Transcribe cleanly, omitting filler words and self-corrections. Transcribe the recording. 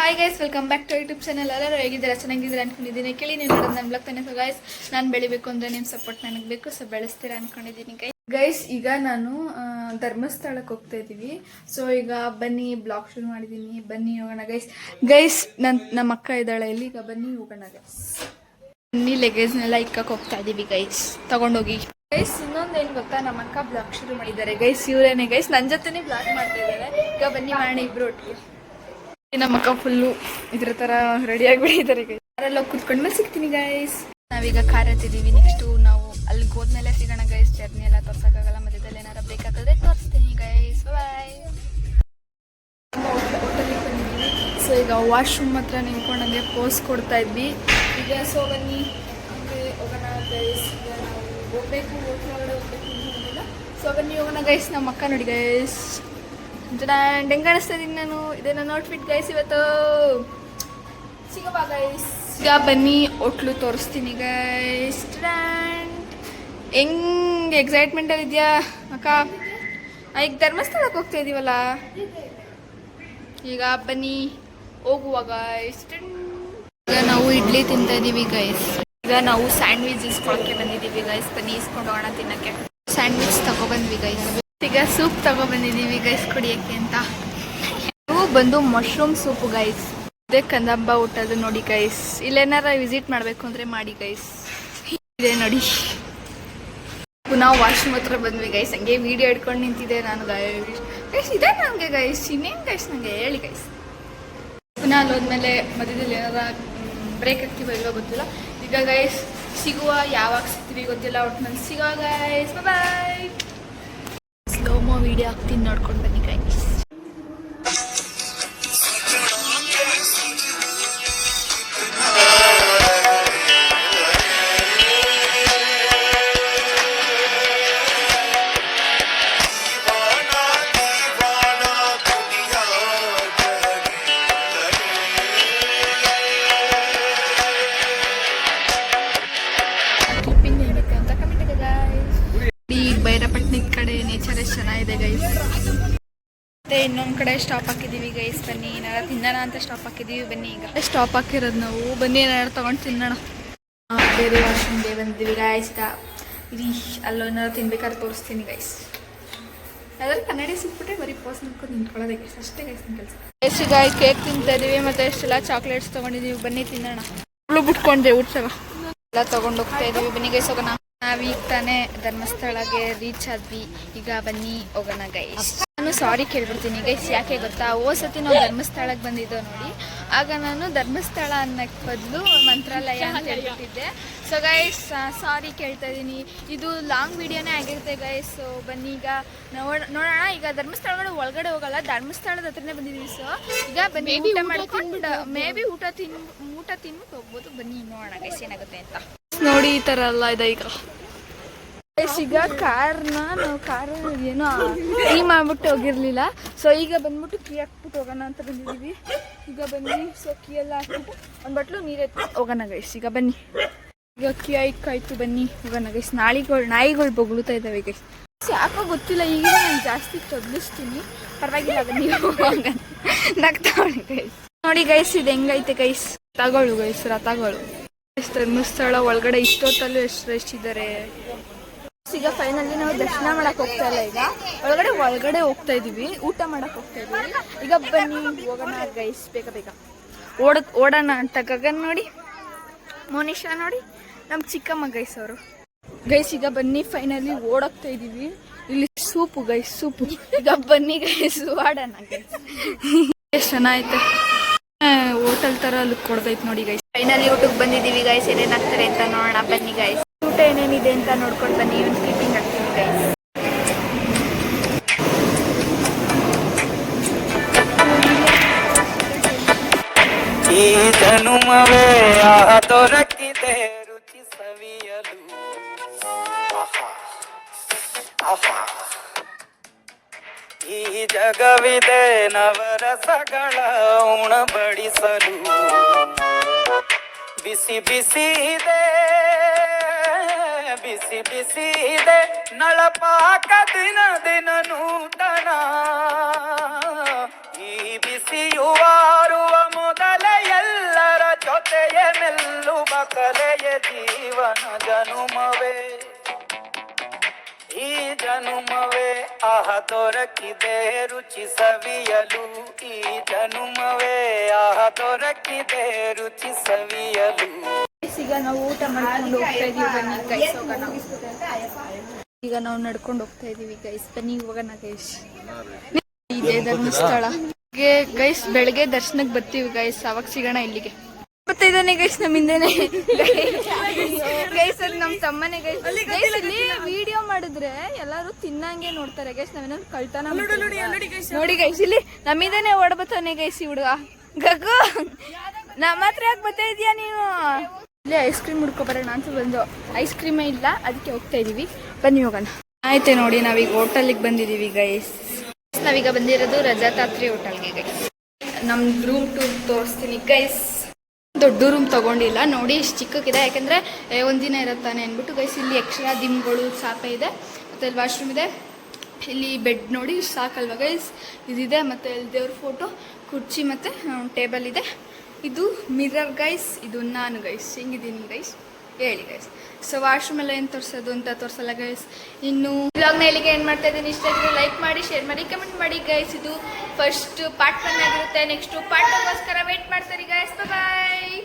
Hi guys, welcome back to YouTube channel. ಎಲ್ಲರೂ ಹೇಗಿದ್ದೀರಾ? ಚೆನ್ನಾಗಿದ್ದೀರಾ ಅನ್ಕೊಂಡಿದ್ದೀನಿ. ಕೇಳಿ ನೀವು ನೋಡೋದು ನನ್ನ ಬ್ಲಾಗ್ ತಾನೆ. ಸೊ ಗೈಸ್, ನಾನು ಬೆಳಿಬೇಕು ಅಂದರೆ ನಿಮ್ಮ ಸಪೋರ್ಟ್ ನನಗೆ ಬೇಕು. ಸೊ ಬೆಳೆಸ್ತೀರಾ ಅನ್ಕೊಂಡಿದ್ದೀನಿ ಗೈಸ್. ಈಗ ನಾನು ಧರ್ಮಸ್ಥಳಕ್ಕೆ ಹೋಗ್ತಾ ಇದ್ದೀವಿ. ಸೊ ಈಗ ಬನ್ನಿ, ಬ್ಲಾಗ್ ಶುರು ಮಾಡಿದ್ದೀನಿ. ಬನ್ನಿ ಹೋಗೋಣ ಗೈಸ್. ನಮ್ಮ ಅಕ್ಕ ಇದ್ದಾಳೆ ಇಲ್ಲಿ. ಈಗ ಬನ್ನಿ ಹೋಗೋಣ ಬನ್ನಿ. ಲೆಗೇಜ್ನೆಲ್ಲ ಇಕ್ಕಕ್ಕೆ ಹೋಗ್ತಾ ಇದ್ದೀವಿ ಗೈಸ್, ತಗೊಂಡೋಗಿ ಗೈಸ್. ಇನ್ನೊಂದೇನು ಗೊತ್ತಾ, ನಮ್ಮ ಅಕ್ಕ ಬ್ಲಾಗ್ ಶುರು ಮಾಡಿದ್ದಾರೆ ಗೈಸ್. ಇವರೇನೆ ಗೈಸ್, ನನ್ನ ಜೊತೆನೇ ಬ್ಲಾಗ್ ಮಾಡ್ತಾ ಇದ್ದಾರೆ. ಈಗ ಬನ್ನಿ ಮಾಡೋಣ ಇಬ್ರು ಒಟ್ಟಿಗೆ. ನಮ್ಮ ಅಕ್ಕ ಫುಲ್ಲು ಇದ್ರ ತರ ರೆಡಿ ಆಗಿಬಿಟ್ಟಿದ್ದಾರೆ ಗೈಸ್. ಕಾರೆಲ್ಲ ಕೂತ್ಕೊಂಡ್ ಮೇಲೆ ಸಿಗ್ತೀನಿ ಗೈಸ್. ನಾವೀಗ ಕಾರ್ ಹತ್ತಿದ್ದೀವಿ. ನೆಕ್ಸ್ಟು ನಾವು ಅಲ್ಲಿಗೆ ಹೋದ್ಮೇಲೆ ಸಿಗೋಣ ಗೈಸ್. ಜರ್ನಿ ಎಲ್ಲ ತೋರ್ಸೋಕ್ಕಾಗಲ್ಲ, ಮಧ್ಯದಲ್ಲಿ ಏನಾರ ಬೇಕಾದ್ರೆ ತೋರಿಸ್ತೀನಿ ಗೈಸ್. ಬಾಯ್. ಹೋಟೆಲಿಗೆ ಬಂದಿದ್ವಿ. ಸೊ ಈಗ ವಾಶ್ರೂಮ್ ಹತ್ರ ನಿಂತ್ಕೊಂಡಂಗೆ ಪೋಸ್ ಕೊಡ್ತಾ ಇದ್ವಿ. ಈಗ ಸೊ ಬನ್ನಿ ಹಂಗೆ ಹೋಗೋಣ ಗೈಸ್. ಈಗ ನಾವು ಹೋಗ್ಬೇಕು, ಒಳಗಡೆ ಹೋಗ್ಬೇಕು ಅಂತಿಲ್ಲ. ಸೊ ಬನ್ನಿ ಹೋಗೋಣ ಗೈಸ್. ನಮ್ಮ ಅಕ್ಕ ನೋಡಿ ಗೈಸ್, ಹೆಂಗೆ ಕಾಣಿಸ್ತಾ ಇದ್ದೀನಿ ನಾನು. ಇದೇ ನನ್ನ ಔಟ್ಫಿಟ್ ಗೈಸ್. ಇವತ್ತು ಸಿಗಬಾ ಗೈಸ್. ಈಗ ಬನ್ನಿ ಹೋಟ್ಲು ತೋರಿಸ್ತೀನಿ ಗೈಸ್. ಹೆಂಗೆ ಎಕ್ಸೈಟ್ಮೆಂಟಲ್ಲಿ ಇದೆಯಾ ಅಕ್ಕ? ಈಗ ಧರ್ಮಸ್ಥಳಕ್ಕೆ ಹೋಗ್ತಾ ಇದೀವಲ್ಲ. ಈಗ ಬನ್ನಿ ಹೋಗುವ ಗೈಸ್. ಈಗ ನಾವು ಇಡ್ಲಿ ತಿಂತಾ ಇದೀವಿ ಗೈಸ್. ಈಗ ನಾವು ಸ್ಯಾಂಡ್ವಿಚ್ ಇಸ್ಕೊಳಕ್ಕೆ ಬಂದಿದ್ದೀವಿ ಗೈಸ್. ಬನ್ನಿ ಇಸ್ಕೊಂಡು ಹೋಗೋಣ ತಿನ್ನಕ್ಕೆ. ಸ್ಯಾಂಡ್ವಿಚ್ ತಗೊಬಂದ್ವಿ ಗೈಸ್. ಈಗ ಸೂಪ್ ತಗೊಬಂದಿದ್ದೀವಿ ಗೈಸ್ ಕುಡಿಯೋಕ್ಕೆ ಅಂತ. ಇವು ಬಂದು ಮಶ್ರೂಮ್ ಸೂಪು ಗೈಸ್. ಇದೇ ಕಂದಮ್ಮ ಊಟದ ನೋಡಿ ಗೈಸ್. ಇಲ್ಲೇನಾರ ವಿಸಿಟ್ ಮಾಡಬೇಕು ಅಂದರೆ ಮಾಡಿ ಗೈಸ್. ಇದೆ ನೋಡಿ. ಪುನಃ ವಾಶ್ರೂಮ್ ಹತ್ರ ಬಂದ್ವಿ ಗೈಸ್. ಹಂಗೆ ವಿಡಿಯೋ ಹಿಡ್ಕೊಂಡು ನಿಂತಿದ್ದೆ ನಾನು ಗೈಸ್. ಇದೆ ನನಗೆ ಗೈಸ್. ಇನ್ನೇನು ಗೈಸ್ ನನಗೆ ಹೇಳಿ ಗೈಸ್. ಪುನಃ ಅಲ್ಲೋದ್ಮೇಲೆ ಮಧ್ಯದಲ್ಲಿ ಏನಾರ ಬ್ರೇಕ್ ಆಗ್ತೀವೋ ಇಲ್ವೋ ಗೊತ್ತಿಲ್ಲ. ಈಗ ಗೈಸ್ ಸಿಗುವ, ಯಾವಾಗ ಸಿಗ್ತೀವಿ ಗೊತ್ತಿಲ್ಲ. ಒಟ್ಟಿನಲ್ಲಿ ಸಿಗೋ ಗೈಸ್. ಬಾಯ್. ಸ್ಲೋಮೋ ವಿಡಿಯೋ ಹಾಕ್ತೀನಿ, ನೋಡ್ಕೊಂಡು ಬನ್ನಿ ಗೈಸ್. ಭೈರಪಟ್ನ ಕಡೆ ನೇಚರ್ ಎಷ್ಟು ಚೆನ್ನಾಗಿದೆ ಗೈಸ್. ಮತ್ತೆ ಇನ್ನೊಂದು ಕಡೆ ಸ್ಟಾಪ್ ಹಾಕಿದ್ದೀವಿ ಗೈಸ್. ಬನ್ನಿ ಏನಾರ ತಿನ್ನೋಣ ಅಂತ ಸ್ಟಾಪ್ ಹಾಕಿದ್ದೀವಿ. ಬನ್ನಿ ಈಗ ಸ್ಟಾಪ್ ಹಾಕಿರೋದು ನಾವು. ಬನ್ನಿ ಏನಾರು ತೊಗೊಂಡು ತಿನ್ನೋಣ. ಬೇರೆ ವಾಶ್ರೂಮ್ಗೆ ಬಂದಿದ್ದೀವಿ ಗೈಸ್. ಇರಿ ಅಲ್ಲೋ ಏನಾರು ತಿನ್ಬೇಕಾದ್ರೆ ತೋರಿಸ್ತೀನಿ ಗೈಸ್. ಅದ್ರಲ್ಲಿ ಕನ್ನಡಿ ಸಿಕ್ಬಿಟ್ಟೆ ಬರೀ ಪೋಸ್ ಮಾಡ್ಕೊಂಡು ನಿಂತ್ಕೊಳ್ಳೋದೇ ಗೈಸ್. ಅಷ್ಟೇ ಗೈಸ್ ನನ್ನ ಕೆಲಸ ಗೈಸ್. ಈಗ ಕೇಕ್ ತಿಂತಾ ಇದೀವಿ. ಮತ್ತೆ ಎಷ್ಟೆಲ್ಲ ಚಾಕ್ಲೇಟ್ಸ್ ತೊಗೊಂಡಿದ್ದೀವಿ. ಬನ್ನಿ ತಿನ್ನೋಣ. ಅವಳು ಬಿಟ್ಕೊಂಡೆ ಊಟಗ ಎಲ್ಲ ತೊಗೊಂಡು ಹೋಗ್ತಾ ಇದೀವಿ. ಬನ್ನಿ ಗೈಸ್ ಹೋಗೋಣ. ನಾವೀಗ ತಾನೇ ಧರ್ಮಸ್ಥಳಗೆ ರೀಚ್ ಆದ್ವಿ. ಈಗ ಬನ್ನಿ ಹೋಗೋಣ ಗೈಸ್. ನಾನು ಸಾರಿ ಕೇಳ್ಬಿಡ್ತೀನಿ ಗೈಸ್. ಯಾಕೆ ಗೊತ್ತಾ, ಸತಿ ನಾವು ಧರ್ಮಸ್ಥಳಕ್ಕೆ ಬಂದಿದ್ದೋ ನೋಡಿ. ಆಗ ನಾನು ಧರ್ಮಸ್ಥಳ ಅನ್ನಕ್ಕೆ ಬದಲು ಮಂತ್ರಾಲಯ ಅಂತ ಹೇಳ್ಬಿಟ್ಟಿದ್ದೆ. ಸೊ ಗೈಸ್ ಸಾರಿ ಕೇಳ್ತಾ ಇದ್ದೀನಿ. ಇದು ಲಾಂಗ್ ವಿಡಿಯೋನೇ ಆಗಿರುತ್ತೆ ಗೈಸ್. ಸೊ ಬನ್ನಿ ಈಗ ನೋಡೋಣ. ಈಗ ಧರ್ಮಸ್ಥಳಗಳು ಒಳಗಡೆ ಹೋಗಲ್ಲ, ಧರ್ಮಸ್ಥಳದ ಹತ್ರನೇ ಬಂದಿದ್ದೀವಿ. ಸೊ ಈಗ ಬನ್ನಿ ಊಟ ಮಾಡ್ಕೊಂಡು ಮೇ ಬಿ ಊಟ ತಿನ್ಬಿಟ್ಟು ಹೋಗ್ಬೋದು. ಬನ್ನಿ ನೋಡೋಣ ಗೈಸ್ ಏನಾಗುತ್ತೆ ಅಂತ. ನೋಡಿ ಈ ಥರ ಎಲ್ಲ ಇದೆ ಈಗ. ಈಗ ನಾವು ಕಾರ್ ಏನೋ ಕೀ ಮಾಡ್ಬಿಟ್ಟು ಹೋಗಿರ್ಲಿಲ್ಲ. ಸೊ ಈಗ ಬಂದ್ಬಿಟ್ಟು ಕೀ ಹಾಕ್ಬಿಟ್ಟು ಹೋಗೋಣ ಅಂತ ಬಂದಿದ್ದೀವಿ. ಈಗ ಬನ್ನಿ. ಸೊ ಕೀ ಎಲ್ಲ ಹಾಕ್ಬಿಟ್ಟು ಒಂದು ಬಟ್ಲು ನೀರು ಎತ್ಬಿಟ್ಟು ಹೋಗೋಣ ಗೈಸ್. ಈಗ ಬನ್ನಿ. ಈಗ ಕೀ ಆಯ್ತು ಬನ್ನಿ ಹೋಗೋಣ ಗೈಸ್. ನಾಯಿಗಳು ಬೊಗಳುತ್ತಾ ಇದ್ದಾವೆ ಗೈಸ್. ಯಾಕೋ ಗೊತ್ತಿಲ್ಲ. ಈಗ ನಾನು ಜಾಸ್ತಿ ತೊದಲಿಸ್ತೀನಿ. ಪರವಾಗಿಲ್ಲ ಬನ್ನಿ ಹೋಗೋಣ. ನಗ್ತಾವಳಿ ಗೈಸ್. ನೋಡಿ ಗೈಸ್ ಇದು ಹೆಂಗೈತೆ ಗೈಸ್. ರಥಗಳು ಗೈಸ್, ರಥಗಳು. ಧರ್ಮಸ್ಥಳ ಒಳಗಡೆ ಇಷ್ಟೊತ್ತಲ್ಲೂ ಎಷ್ಟಿದ್ದಾರೆ. ಈಗ ಫೈನಲಿ ನಾವು ದರ್ಶನ ಮಾಡಕ್ ಹೋಗ್ತಾ ಇಲ್ಲ. ಈಗ ಒಳಗಡೆ ಹೋಗ್ತಾ ಇದೀವಿ. ಊಟ ಮಾಡಕ್ ಹೋಗ್ತಾ ಇದೀವಿ. ಈಗ ಬನ್ನಿ ಹೋಗೋಣ ಗೈಸ್. ಬೇಗ ಓಡೋಣ ಅಂತ. ಗಗನ್ ನೋಡಿ, ಮೋನಿಶಾ ನೋಡಿ, ನಮ್ಮ ಚಿಕ್ಕಮ್ಮ ಗೈಸ್ ಅವರು ಗೈಸ್. ಈಗ ಬನ್ನಿ ಫೈನಲಿ ಓಡೋಗ್ತಾ ಇದೀವಿ. ಇಲ್ಲಿ ಸೂಪು ಗೈಸ್, ಸೂಪು. ಈಗ ಬನ್ನಿ ಗೈಸ್ ಆಡೋಣ ಗೈಸ್. ಎಷ್ಟು ಚೆನ್ನಾಗೈತೆ. ಹೋಟೆಲ್ ತರ ಲುಕ್ ಕೊಡ್ತೈತೆ ನೋಡಿ ಗೈಸ್. ಫೈನಲಿ ಊಟಕ್ಕೆ ಬಂದಿದ್ದೀವಿ ಗೈಸ್. ಏನೇನಾಗ್ತಾರೆ ಅಂತ ನೋಡೋಣ ಬನ್ನಿ ಗೈಸ್. ಊಟ ಏನೇನಿದೆ ಅಂತ ನೋಡ್ಕೊಂಡು ಬನ್ನಿ. ಒಂದು ಕ್ಲಿಪ್ಪಿಂಗ್ ಹಾಕ್ತೀನಿ ಗೈಸ್. ಈ ಜನುಮವೇ ದೊರಕಿದೆ ರುಚಿ ಸವಿಯಲು. ಈ ಜಗವಿದೆ ನವರಸಗಳ ಉಣಬಡಿಸಲು. ಬಿಸಿ ಬಿಸಿ ಇದೆ, ಬಿಸಿ ಬಿಸಿ ಇದೆ ನಳಪಾಕ ದಿನ ದಿನ ನೂತನ. ಈ ಬಿಸಿಯುವಾರುವ ಮೊದಲ ಕಲೆಯ ಜೀವನ ಜನುಮವೇ ಈ ಜನುಮವೇ ಆಹ ದೊರಕಿದೆ ರುಚಿ ಸವಿಯಲು ಈ ಜನುಮವೇ ಆಹ ದೊರಕಿದೆ ರುಚಿ ಸವಿಯಲು. ಈಗ ನಾವು ಊಟ ಮಾಡ್ಕೊಂಡು ಹೋಗ್ತಾ ಇದೀವಿ, ಬನ್ನಿ ಗೈಸ್ ಹೋಗೋಣ. ಈಗ ನಾವು ನಡ್ಕೊಂಡು ಹೋಗ್ತಾ ಇದೀವಿ ಗೈಸ್, ಬನ್ನಿ ಹೋಗೋಣ ಗೈಸ್. ಇದೆ ಧರ್ಮಸ್ಥಳ ಗೈಸ್. ಬೆಳಗ್ಗೆ ದರ್ಶನಕ್ಕೆ ಬರ್ತೀವಿ ಗೈಸ್, ಅವಾಗ ಸಿಗೋಣ ಇಲ್ಲಿಗೆ. ಮತ್ತೆ ಇದಾನೆ ಗೈಸ್ ನಮ್ಮ ಹಿಂದೆನೆ ಗೈಸ್, ಅದು ನಮ್ಮ ತಮ್ಮನೆ ಗೈಸ್. ಗೈಸ್ ಇಲ್ಲಿ ವಿಡಿಯೋ ಮಾಡಿದ್ರೆ ಎಲ್ಲರೂ ತಿನ್ನಂಗೆ ನೋಡ್ತಾರೆ ಗೈಸ್, ನಾವೇನಾದ್ರು ಕಳ್ತನ ನೋಡಿ ಗೈಸ್. ಇಲ್ಲಿ ನಮ್ಮಿಂದನೇ ಓಡಬತ್ತಾನೆ ಗೈಸ್ ಈ ಹುಡುಗ. ಗಗ್ಗು ನಮ್ಮ ಹತ್ರ ಯಾಕೆ ಬರ್ತಾ ಇದೀಯಾ ನೀನು? ಇಲ್ಲಿ ಐಸ್ ಕ್ರೀಮ್ ಹುಡ್ಕೊಬರೋಣ ಅಂತ ಬಂದು, ಐಸ್ ಕ್ರೀಮೇ ಇಲ್ಲ, ಅದಕ್ಕೆ ಹೋಗ್ತಾ ಇದೀವಿ. ಬನ್ನಿ ಹೋಗೋಣ. ಆಯ್ತೆ ನೋಡಿ, ನಾವೀಗ ಹೋಟೆಲಿಗೆ ಬಂದಿದೀವಿ ಗೈಸ್. ನಾವೀಗ ಬಂದಿರೋದು ರಜಾತಾತ್ರಿ ಹೋಟೆಲ್ಗೆ ಗೈಸ್. ನಮ್ ರೂಮ್ ಟೂರ್ ತೋರಿಸ್ತೀನಿ ಗೈಸ್. ದೊಡ್ಡ ರೂಮ್ ತಗೊಂಡಿಲ್ಲ ನೋಡಿ, ಇಷ್ಟು ಚಿಕ್ಕಕ್ಕಿದೆ, ಯಾಕಂದ್ರೆ ಒಂದಿನ ಇರುತ್ತಾನೆ ಅಂದ್ಬಿಟ್ಟು ಗೈಸ್. ಇಲ್ಲಿ ಎಕ್ಸ್ಟ್ರಾ ದಿಮ್ಗಳು ಚಾಪೆ ಇದೆ, ಮತ್ತೆ ಇಲ್ಲಿ ವಾಶ್ರೂಮ್ ಇದೆ, ಇಲ್ಲಿ ಬೆಡ್ ನೋಡಿ ಇಷ್ಟು ಸಾಕಲ್ವ ಗೈಸ್. ಇದಿದೆ, ಮತ್ತೆ ಇಲ್ಲಿ ದೇವ್ರ ಫೋಟೋ, ಕುರ್ಚಿ ಮತ್ತೆ ಟೇಬಲ್ ಇದೆ. ಇದು ಮಿರರ್ ಗೈಸ್, ಇದು ನಾನು ಗೈಸ್ ಹೆಂಗಿದ್ದೀನಿ ಗೈಸ್ ಹೇಳಿ ಗೈಸ್. ಸೊ ವಾಶ್ರೂಮ್ ಎಲ್ಲ ಏನು ತೋರಿಸೋದು ಅಂತ ತೋರಿಸಲ್ಲ ಗೈಸ್. ಇನ್ನು ಬ್ಲಾಗ್ನ ಇಲ್ಲಿಗೆ ಏನು ಮಾಡ್ತಾ ಇದ್ದೀನಿ, ಇಷ್ಟ ಆಗಿದ್ರೆ ಲೈಕ್ ಮಾಡಿ, ಶೇರ್ ಮಾಡಿ, ಕಮೆಂಟ್ ಮಾಡಿ ಗೈಸ್. ಇದು ಫಸ್ಟ್ ಪಾರ್ಟ್ 1 ಆಗಿರುತ್ತೆ, ನೆಕ್ಸ್ಟ್ ಪಾರ್ಟ್ 2ಗೋಸ್ಕರ ವೇಟ್ ಮಾಡ್ತಾರೆ ಗೈಸ್. ಬಾಯ್.